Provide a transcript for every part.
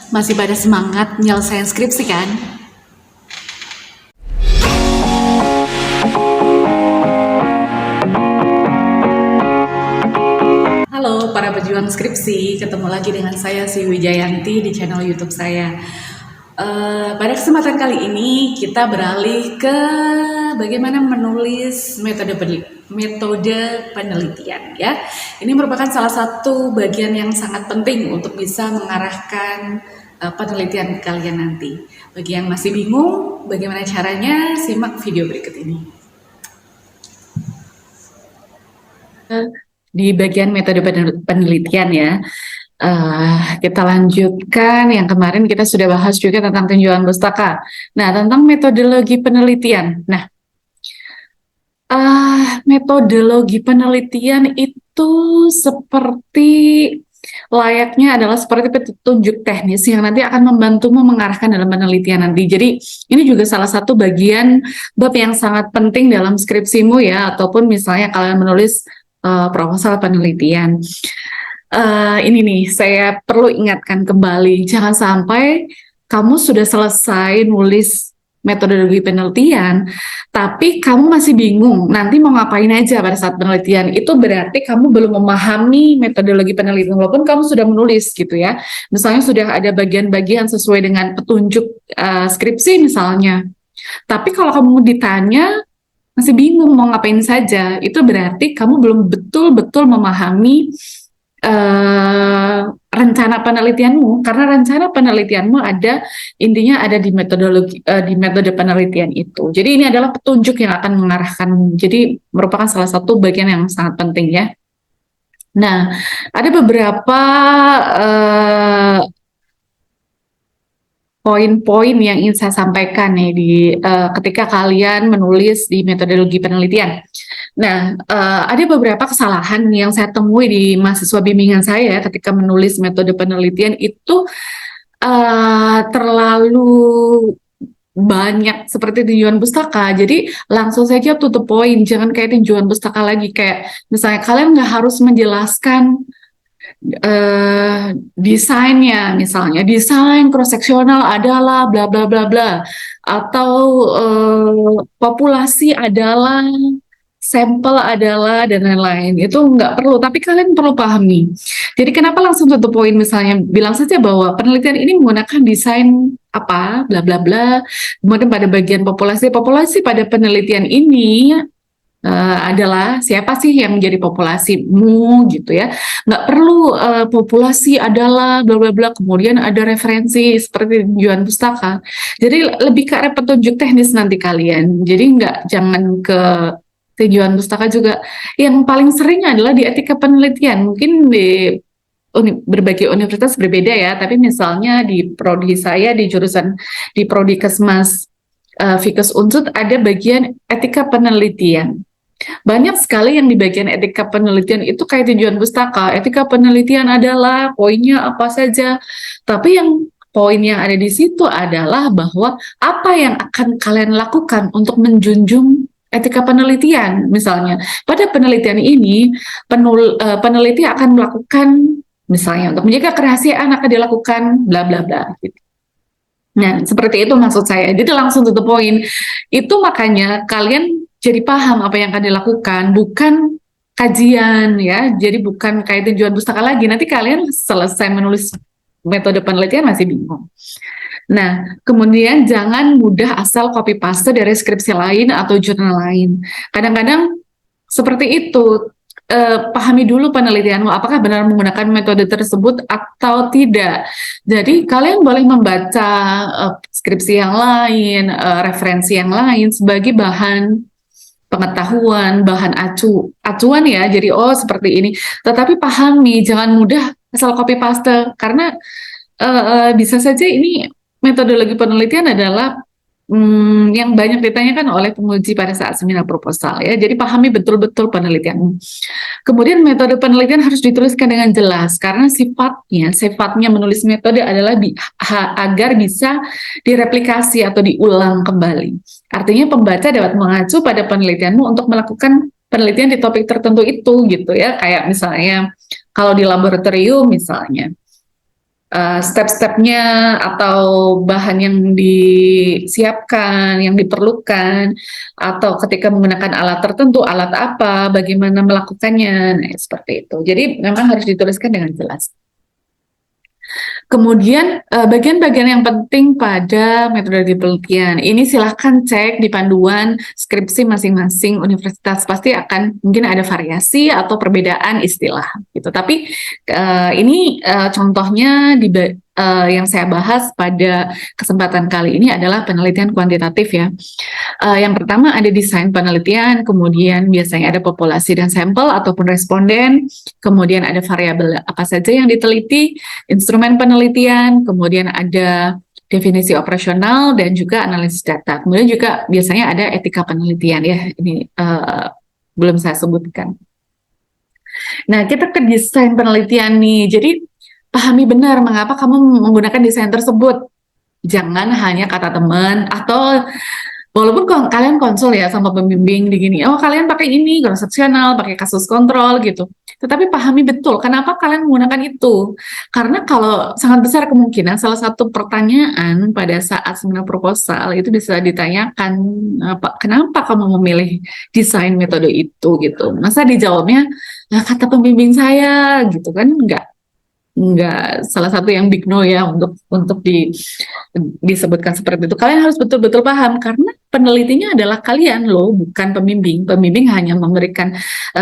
Masih pada semangat nyelesain skripsi kan? Halo para pejuang skripsi, ketemu lagi dengan saya si Wijayanti di channel YouTube saya. Pada kesempatan kali ini kita beralih ke bagaimana menulis metode penelitian ya. Ini merupakan salah satu bagian yang sangat penting untuk bisa mengarahkan penelitian kalian nanti. Bagi yang masih bingung bagaimana caranya, simak video berikut ini. Di bagian metode penelitian ya, kita lanjutkan yang kemarin kita sudah bahas juga tentang tinjauan pustaka. Nah, tentang metodologi penelitian. Nah, metodologi penelitian itu seperti layaknya adalah seperti petunjuk teknis yang nanti akan membantumu mengarahkan dalam penelitian nanti. Jadi ini juga salah satu bagian bab yang sangat penting dalam skripsimu ya, ataupun misalnya kalian menulis proposal penelitian. Ini nih, saya perlu ingatkan kembali, jangan sampai kamu sudah selesai nulis metodologi penelitian, tapi kamu masih bingung nanti mau ngapain aja pada saat penelitian. Itu berarti kamu belum memahami metodologi penelitian, walaupun kamu sudah menulis gitu ya. Misalnya sudah ada bagian-bagian sesuai dengan petunjuk skripsi misalnya. Tapi kalau kamu ditanya, masih bingung mau ngapain saja, itu berarti kamu belum betul-betul memahami rencana penelitianmu, karena rencana penelitianmu intinya ada di metode penelitian itu. Jadi ini adalah petunjuk yang akan mengarahkanmu. Jadi merupakan salah satu bagian yang sangat penting ya. Nah, ada beberapa poin-poin yang ingin saya sampaikan nih ketika kalian menulis di metodologi penelitian. Nah, ada beberapa kesalahan yang saya temui di mahasiswa bimbingan saya ketika menulis metode penelitian itu terlalu banyak seperti tinjauan pustaka. Jadi langsung saja to the point, jangan kayak tinjauan pustaka lagi. Kayak misalnya kalian nggak harus menjelaskan desainnya, misalnya desain cross seksional adalah bla bla bla bla, atau populasi adalah, sampel adalah, dan lain-lain. Itu nggak perlu, tapi kalian perlu pahami. Jadi kenapa langsung to the point, misalnya bilang saja bahwa penelitian ini menggunakan desain apa bla bla bla, kemudian pada bagian populasi pada penelitian ini adalah siapa sih yang menjadi populasimu gitu ya. Nggak perlu populasi adalah bla bla bla kemudian ada referensi seperti tinjauan pustaka. Jadi lebih ke arah petunjuk teknis nanti kalian. Jadi jangan ke tinjauan pustaka juga. Yang paling sering adalah di etika penelitian. Mungkin di berbagai universitas berbeda ya, tapi misalnya di prodi saya di jurusan di prodi Kesmas Fikes Unsut ada bagian etika penelitian. Banyak sekali yang di bagian etika penelitian itu kayak tinjauan pustaka. Etika penelitian adalah poinnya apa saja. Tapi yang poin yang ada di situ adalah bahwa apa yang akan kalian lakukan untuk menjunjung etika penelitian. Misalnya, pada penelitian ini peneliti akan melakukan misalnya untuk menjaga kerahasiaan akan dilakukan bla bla bla gitu. Nah, seperti itu maksud saya. Jadi langsung to the point. Itu makanya kalian jadi paham apa yang akan dilakukan, bukan kajian ya. Jadi bukan kayak tinjauan pustaka lagi. Nanti kalian selesai menulis metode penelitian masih bingung. Nah, kemudian jangan mudah asal copy paste dari skripsi lain atau jurnal lain. Kadang-kadang seperti itu. Pahami dulu penelitianmu, apakah benar menggunakan metode tersebut atau tidak. Jadi kalian boleh membaca skripsi yang lain, referensi yang lain sebagai bahan pengetahuan, bahan acuan ya. Jadi seperti ini. Tetapi pahami, jangan mudah asal copy paste karena bisa saja ini metodologi penelitian adalah yang banyak ditanyakan oleh penguji pada saat seminar proposal ya. Jadi pahami betul-betul penelitianmu. Kemudian metode penelitian harus dituliskan dengan jelas karena sifatnya menulis metode adalah agar bisa direplikasi atau diulang kembali. Artinya pembaca dapat mengacu pada penelitianmu untuk melakukan penelitian di topik tertentu itu gitu ya. Kayak misalnya kalau di laboratorium misalnya step-stepnya atau bahan yang disiapkan, yang diperlukan, atau ketika menggunakan alat tertentu, alat apa, bagaimana melakukannya, nah, seperti itu. Jadi memang harus dituliskan dengan jelas. Kemudian bagian-bagian yang penting pada metode penelitian ini silahkan cek di panduan skripsi masing-masing universitas, pasti akan mungkin ada variasi atau perbedaan istilah gitu. Tapi ini contohnya yang saya bahas pada kesempatan kali ini adalah penelitian kuantitatif ya. Yang pertama ada desain penelitian, kemudian biasanya ada populasi dan sampel ataupun responden, kemudian ada variabel apa saja yang diteliti, instrumen penelitian, kemudian ada definisi operasional dan juga analisis data. Kemudian juga biasanya ada etika penelitian ya, ini belum saya sebutkan. Nah, kita ke desain penelitian nih. Jadi pahami benar mengapa kamu menggunakan desain tersebut. Jangan hanya kata teman atau walaupun kalian konsul ya sama pembimbing di gini, oh kalian pakai ini transaksional, pakai kasus kontrol gitu. Tetapi pahami betul kenapa kalian menggunakan itu. Karena kalau sangat besar kemungkinan salah satu pertanyaan pada saat seminar proposal itu bisa ditanyakan, kenapa kamu memilih desain metode itu gitu. Masa dijawabnya, nah kata pembimbing saya gitu kan, enggak salah satu yang big no ya untuk disebutkan seperti itu. Kalian harus betul-betul paham karena penelitinya adalah kalian loh, bukan pembimbing. Pembimbing hanya memberikan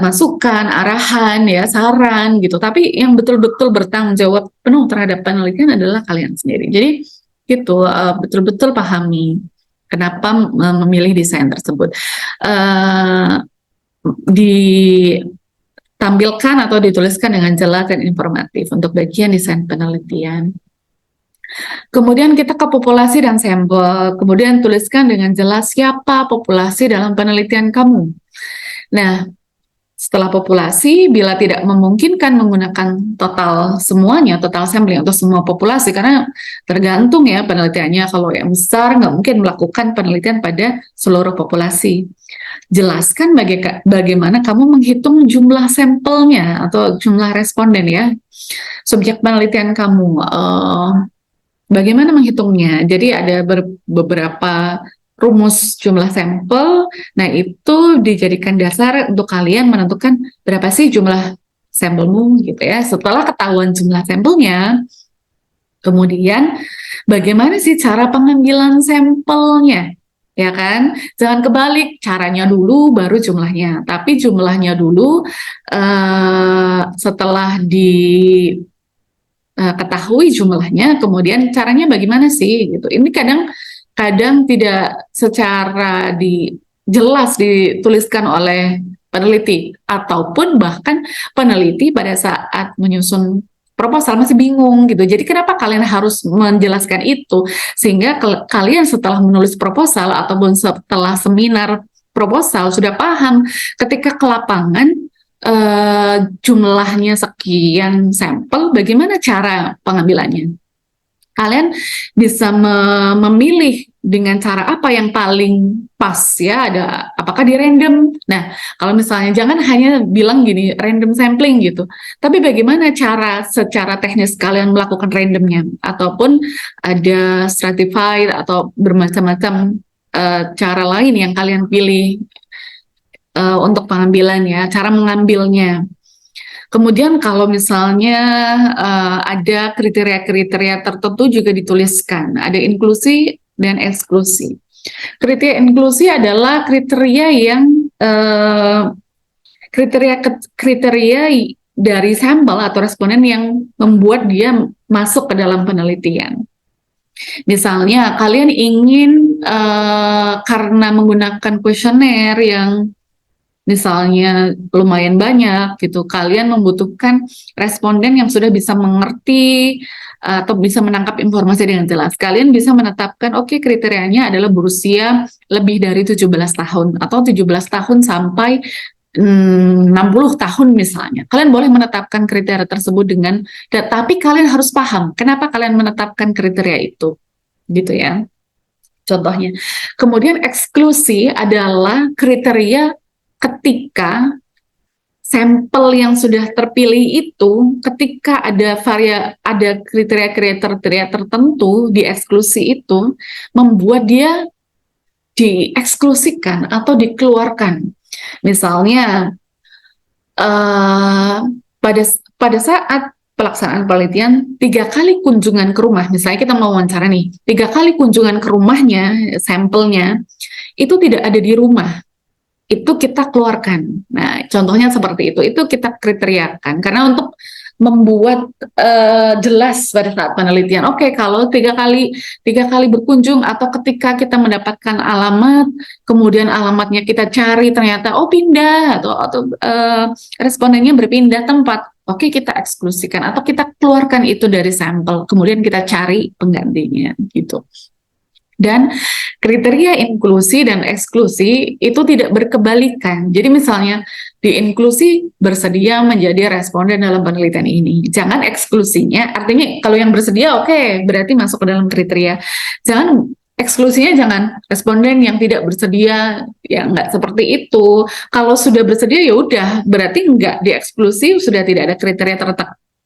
masukan, arahan ya, saran gitu. Tapi yang betul-betul bertanggung jawab penuh terhadap penelitian adalah kalian sendiri. Jadi gitu, betul-betul pahami kenapa memilih desain tersebut. Tampilkan atau dituliskan dengan jelas dan informatif untuk bagian desain penelitian. Kemudian kita ke populasi dan sampel. Kemudian tuliskan dengan jelas siapa populasi dalam penelitian kamu. Nah, setelah populasi, bila tidak memungkinkan menggunakan total semuanya, total sampling atau semua populasi, karena tergantung ya penelitiannya. Kalau yang besar, nggak mungkin melakukan penelitian pada seluruh populasi. Jelaskan bagaimana kamu menghitung jumlah sampelnya atau jumlah responden ya. Subjek penelitian kamu, bagaimana menghitungnya? Jadi ada beberapa rumus jumlah sampel, nah itu dijadikan dasar untuk kalian menentukan berapa sih jumlah sampelmu gitu ya. Setelah ketahuan jumlah sampelnya, kemudian bagaimana sih cara pengambilan sampelnya? Ya kan, jangan kebalik, caranya dulu baru jumlahnya. Tapi jumlahnya dulu setelah ketahui jumlahnya, kemudian caranya bagaimana sih gitu. Ini kadang tidak secara jelas dituliskan oleh peneliti, ataupun bahkan peneliti pada saat menyusun proposal masih bingung gitu. Jadi kenapa kalian harus menjelaskan itu sehingga kalian setelah menulis proposal ataupun setelah seminar proposal sudah paham ketika ke lapangan jumlahnya sekian sampel, bagaimana cara pengambilannya? Kalian bisa memilih dengan cara apa yang paling pas ya, apakah di random. Nah, kalau misalnya jangan hanya bilang gini random sampling gitu, tapi bagaimana cara secara teknis kalian melakukan randomnya, ataupun ada stratified atau bermacam-macam cara lain yang kalian pilih untuk pengambilannya, cara mengambilnya. Kemudian kalau misalnya ada kriteria-kriteria tertentu juga dituliskan, ada inklusi dan eksklusi. Kriteria inklusi adalah kriteria yang kriteria dari sampel atau responden yang membuat dia masuk ke dalam penelitian. Misalnya kalian ingin karena menggunakan kuesioner yang misalnya lumayan banyak gitu, kalian membutuhkan responden yang sudah bisa mengerti atau bisa menangkap informasi dengan jelas. Kalian bisa menetapkan kriterianya adalah berusia lebih dari 17 tahun atau 17 tahun sampai 60 tahun misalnya. Kalian boleh menetapkan kriteria tersebut tapi kalian harus paham kenapa kalian menetapkan kriteria itu. Gitu ya. Contohnya. Kemudian eksklusi adalah kriteria ketika sampel yang sudah terpilih itu ketika ada kriteria-kriteria tertentu di eksklusi itu membuat dia dieksklusikan atau dikeluarkan. Misalnya pada pada saat pelaksanaan penelitian 3 kali kunjungan ke rumah, misalnya kita mau wawancara nih, 3 kali kunjungan ke rumahnya, sampelnya itu tidak ada di rumah, itu kita keluarkan. Nah, contohnya seperti itu kita kriteriakan karena untuk membuat jelas pada saat penelitian. Oke, kalau 3 kali berkunjung atau ketika kita mendapatkan alamat, kemudian alamatnya kita cari ternyata pindah atau respondennya berpindah tempat. Oke, kita eksklusikan atau kita keluarkan itu dari sampel, kemudian kita cari penggantinya gitu. Dan kriteria inklusi dan eksklusi itu tidak berkebalikan. Jadi misalnya di inklusi bersedia menjadi responden dalam penelitian ini. Jangan eksklusinya, artinya kalau yang bersedia oke, berarti masuk ke dalam kriteria. Jangan eksklusinya jangan responden yang tidak bersedia, ya nggak seperti itu. Kalau sudah bersedia ya udah, berarti nggak dieksklusi, sudah tidak ada kriteria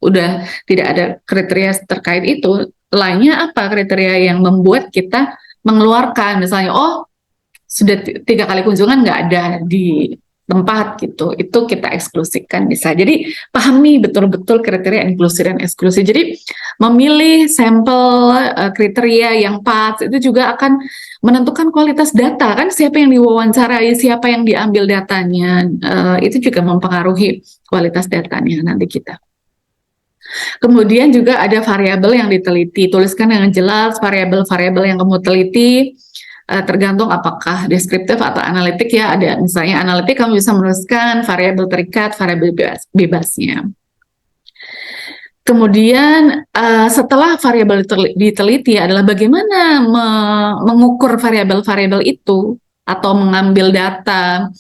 udah tidak ada kriteria terkait itu. Lainnya apa kriteria yang membuat kita mengeluarkan, misalnya sudah 3 kali kunjungan nggak ada di tempat gitu, itu kita eksklusikan bisa. Jadi pahami betul-betul kriteria inklusi dan eksklusi. Jadi memilih sampel kriteria yang pas itu juga akan menentukan kualitas data kan, siapa yang diwawancarai, siapa yang diambil datanya, itu juga mempengaruhi kualitas datanya nanti kita. Kemudian juga ada variabel yang diteliti. Tuliskan dengan jelas variabel-variabel yang kamu teliti, tergantung apakah deskriptif atau analitik ya. Ada misalnya analitik, kamu bisa menuliskan variabel terikat, variabel bebasnya. Kemudian setelah variabel diteliti adalah bagaimana mengukur variabel-variabel itu atau mengambil data.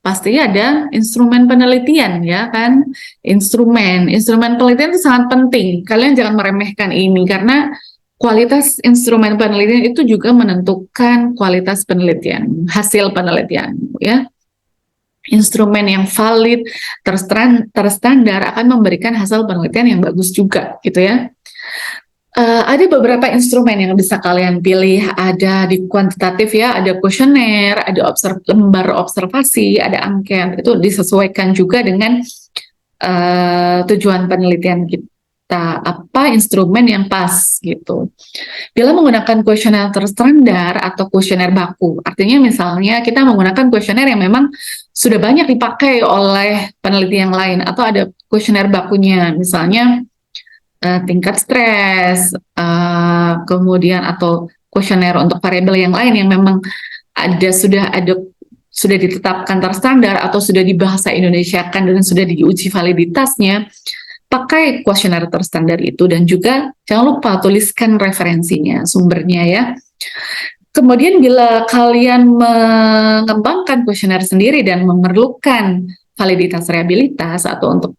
Pasti ada instrumen penelitian ya kan, instrumen penelitian itu sangat penting. Kalian jangan meremehkan ini karena kualitas instrumen penelitian itu juga menentukan kualitas penelitian, hasil penelitian ya. Instrumen yang valid, terstandar akan memberikan hasil penelitian yang bagus juga gitu ya. Ada beberapa instrumen yang bisa kalian pilih, ada di kuantitatif ya, ada kuesioner, ada lembar observasi, ada angket, itu disesuaikan juga dengan tujuan penelitian kita, apa instrumen yang pas gitu. Bila menggunakan kuesioner terstandar atau kuesioner baku, artinya misalnya kita menggunakan kuesioner yang memang sudah banyak dipakai oleh peneliti yang lain, atau ada kuesioner bakunya, misalnya tingkat stres, kemudian atau kuesioner untuk variabel yang lain yang memang sudah ditetapkan terstandar atau sudah dibahasa Indonesiakan dan sudah diuji validitasnya, pakai kuesioner terstandar itu. Dan juga jangan lupa tuliskan referensinya, sumbernya ya. Kemudian bila kalian mengembangkan kuesioner sendiri dan memerlukan validitas reliabilitas atau untuk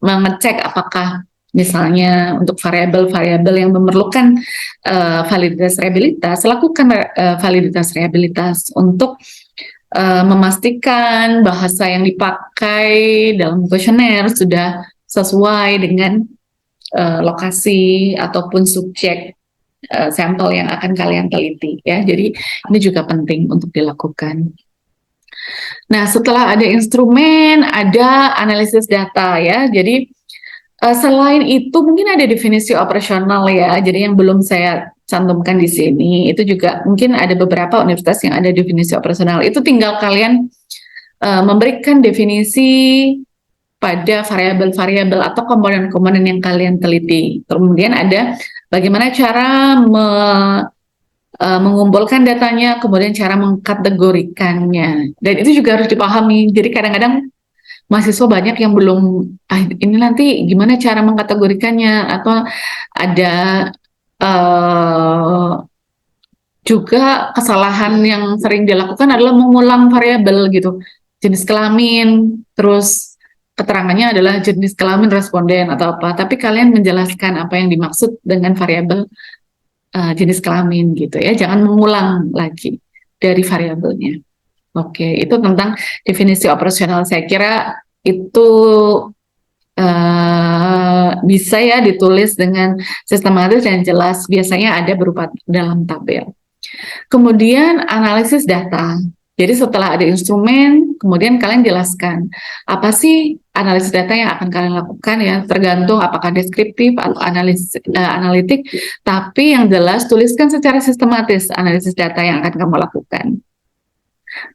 mengecek apakah misalnya untuk variabel-variabel yang memerlukan validitas reliabilitas, lakukan validitas reliabilitas untuk memastikan bahasa yang dipakai dalam kuesioner sudah sesuai dengan lokasi ataupun subjek sampel yang akan kalian teliti ya. Jadi ini juga penting untuk dilakukan. Nah, setelah ada instrumen, ada analisis data ya. Jadi selain itu mungkin ada definisi operasional ya. Jadi yang belum saya cantumkan di sini itu juga mungkin ada beberapa universitas yang ada definisi operasional. Itu tinggal kalian memberikan definisi pada variabel-variabel atau komponen-komponen yang kalian teliti. Kemudian ada bagaimana cara mengumpulkan datanya, kemudian cara mengkategorikannya. Dan itu juga harus dipahami. Jadi kadang-kadang mahasiswa banyak yang belum, ini nanti gimana cara mengkategorikannya, atau ada juga kesalahan yang sering dilakukan adalah mengulang variabel gitu, jenis kelamin, terus keterangannya adalah jenis kelamin responden atau apa, tapi kalian menjelaskan apa yang dimaksud dengan variabel jenis kelamin gitu ya, jangan mengulang lagi dari variabelnya. Oke, itu tentang definisi operasional. Saya kira itu bisa ya ditulis dengan sistematis dan jelas, biasanya ada berupa dalam tabel. Kemudian analisis data. Jadi setelah ada instrumen, kemudian kalian jelaskan apa sih analisis data yang akan kalian lakukan ya, tergantung apakah deskriptif atau analitik, tapi yang jelas tuliskan secara sistematis analisis data yang akan kamu lakukan.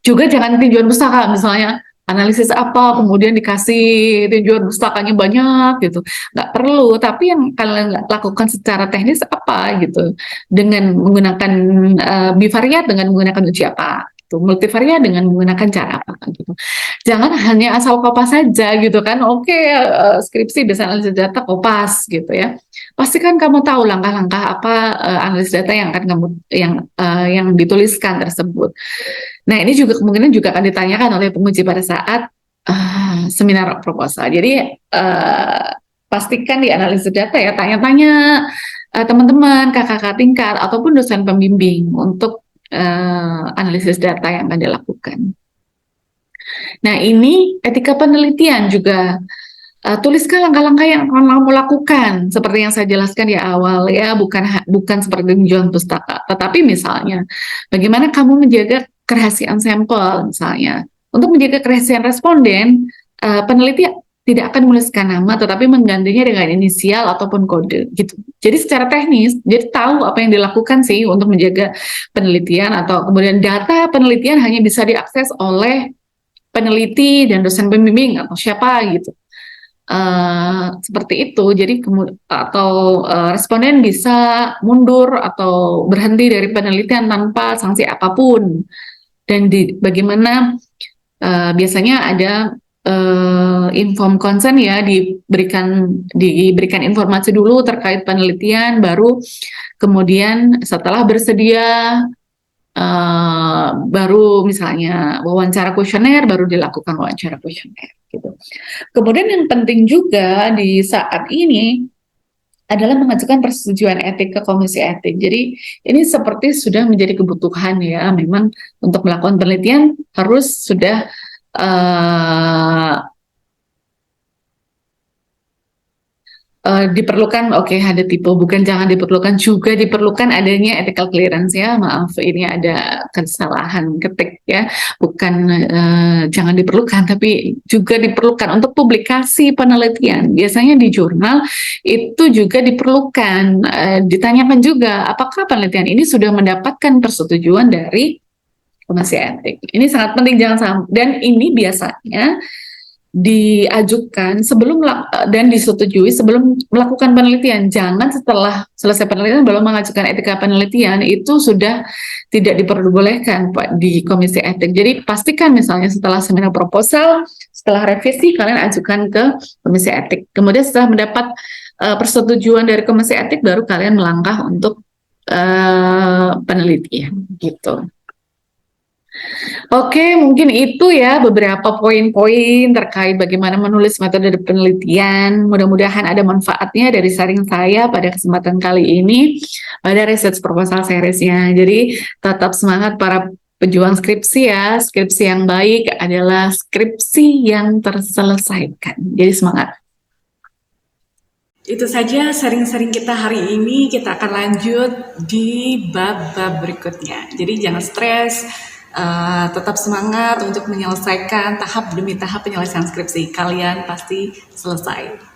Juga jangan tinjauan pustaka, misalnya analisis apa, kemudian dikasih tinjauan pustakanya banyak gitu. Nggak perlu, tapi yang kalian lakukan secara teknis apa gitu. Dengan menggunakan bivariat, dengan menggunakan uji apa. Gitu. Multivariat dengan menggunakan cara apa gitu. Jangan hanya asal kopas saja gitu kan. Oke, skripsi bisa analisis data kopas gitu ya. Pastikan kamu tahu langkah-langkah apa analisis data yang akan kamu yang dituliskan tersebut. Nah, ini juga kemungkinan juga akan ditanyakan oleh penguji pada saat seminar proposal. Jadi pastikan di analisis data ya, tanya-tanya teman-teman, kakak-kakak tingkat ataupun dosen pembimbing untuk analisis data yang akan dilakukan. Nah, ini etika penelitian juga. Tuliskan langkah-langkah yang akan kamu lakukan seperti yang saya jelaskan di awal ya, bukan seperti menjual pustaka, tetapi misalnya bagaimana kamu menjaga kerahasiaan sampel misalnya. Untuk menjaga kerahasiaan responden, peneliti tidak akan menuliskan nama tetapi menggantinya dengan inisial ataupun kode gitu. Jadi secara teknis, jadi tahu apa yang dilakukan sih untuk menjaga penelitian, atau kemudian data penelitian hanya bisa diakses oleh peneliti dan dosen pembimbing atau siapa gitu. Seperti itu. Jadi atau responden bisa mundur atau berhenti dari penelitian tanpa sanksi apapun. Dan bagaimana biasanya ada inform consent ya, diberikan informasi dulu terkait penelitian, baru kemudian setelah bersedia baru misalnya wawancara kuesioner, baru dilakukan wawancara kuesioner gitu. Kemudian yang penting juga di saat ini adalah mengajukan persetujuan etik ke komisi etik. Jadi ini seperti sudah menjadi kebutuhan ya, memang untuk melakukan penelitian harus sudah diperlukan, oke, ada tipe, bukan jangan diperlukan, juga diperlukan adanya ethical clearance ya, maaf ini ada kesalahan ketik ya, bukan jangan diperlukan, tapi juga diperlukan untuk publikasi penelitian. Biasanya di jurnal itu juga diperlukan, ditanyakan juga apakah penelitian ini sudah mendapatkan persetujuan dari komisi etik. Ini sangat penting, jangan sampai, dan ini biasanya diajukan sebelum dan disetujui sebelum melakukan penelitian. Jangan setelah selesai penelitian baru mengajukan etika penelitian, itu sudah tidak diperbolehkan Pak di komisi etik. Jadi pastikan misalnya setelah seminar proposal, setelah revisi kalian ajukan ke komisi etik. Kemudian setelah mendapat persetujuan dari komisi etik baru kalian melangkah untuk penelitian gitu. Oke, mungkin itu ya beberapa poin-poin terkait bagaimana menulis metode penelitian. Mudah-mudahan ada manfaatnya dari sharing saya pada kesempatan kali ini pada research proposal seriesnya. Jadi tetap semangat para pejuang skripsi ya. Skripsi yang baik adalah skripsi yang terselesaikan. Jadi semangat. Itu saja sharing-sharing kita hari ini. Kita akan lanjut di bab-bab berikutnya. Jadi jangan stres. Tetap semangat untuk menyelesaikan tahap demi tahap penyelesaian skripsi. Kalian pasti selesai.